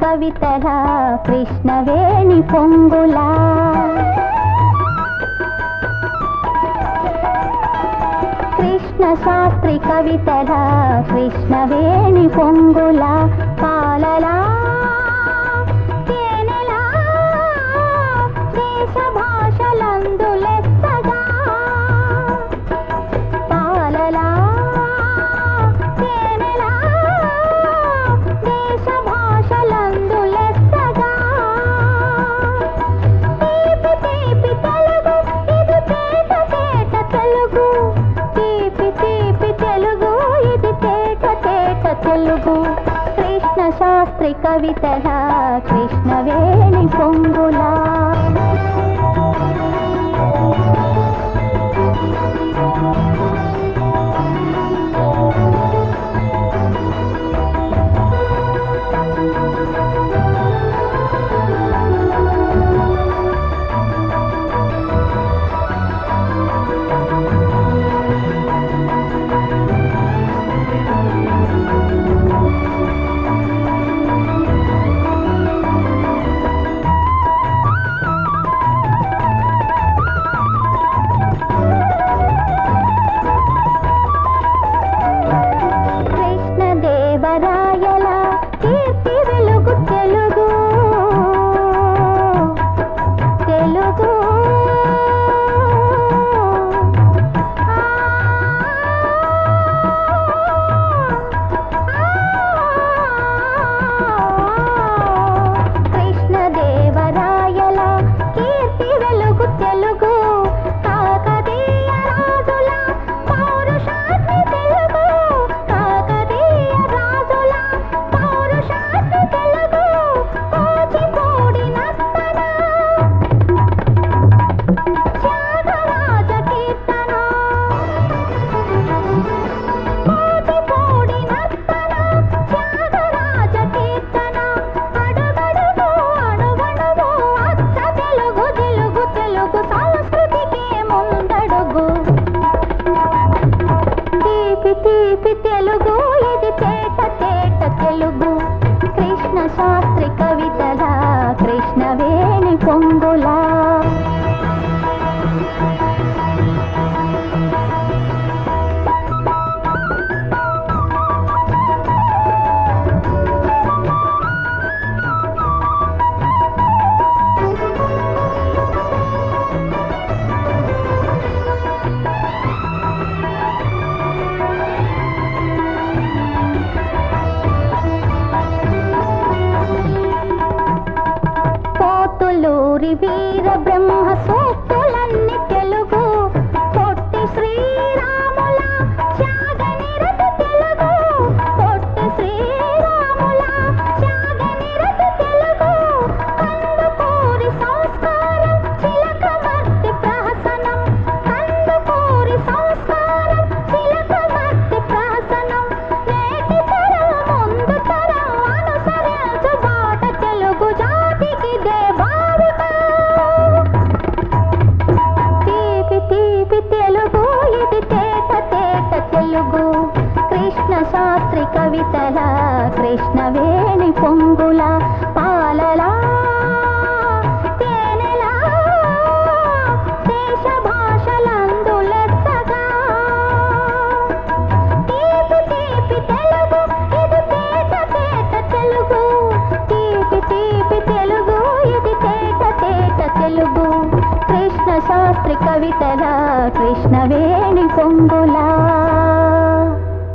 కవితల కృష్ణవేణి పొంగులా కృష్ణ శాస్త్రి కవితల కృష్ణవేణి పొంగులా పాలలా తేనెలా దేశ భాషలందు లెస్సగా పాలలా తేనెలా దేశ భాషలందు లెస్సగా తీపి తీపి తెలుగు ఇది తేట తేట తెలుగు తీపి తీపి తెలుగు ఇది తేట తేట తెలుగు కృష్ణ శాస్త్రి కవితల కృష్ణవేణి పొంగులా తీపి తెలుగు ఇది తేట తేట తెలుగు కృష్ణ శాస్త్రి కవితల కృష్ణవేణి పొంగులా వీర బ్రహ్మ సూక్తులన్నీ తెలుగు పొట్టి శ్రీరాముల త్యాగనిరత తెలుగు పొట్టి శ్రీరాముల త్యాగనిరత తెలుగు కందుకూరి సంస్కారం చిలకమర్తి ప్రహసనం కందుకూరి సంస్కారం చిలకమర్తి ప్రహసనం నేటి తరం ముందు తరం అనుసరించు బాట తెలుగు జాతికి దేవా తెలుగు ఇది తేట తేట తెలుగు కృష్ణ శాస్త్రి కవితల కృష్ణవేణి పొంగులా పాలలా తేనెలా దేశ భాషలందు లెస్సగా తీపి తీపి తెలుగు ఇది తేట తేట తెలుగు తీపి తీపి తెలుగు ఇది తేట తేట తెలుగు కృష్ణ శాస్త్రి కవితల కృష్ణవేణి పొంగులా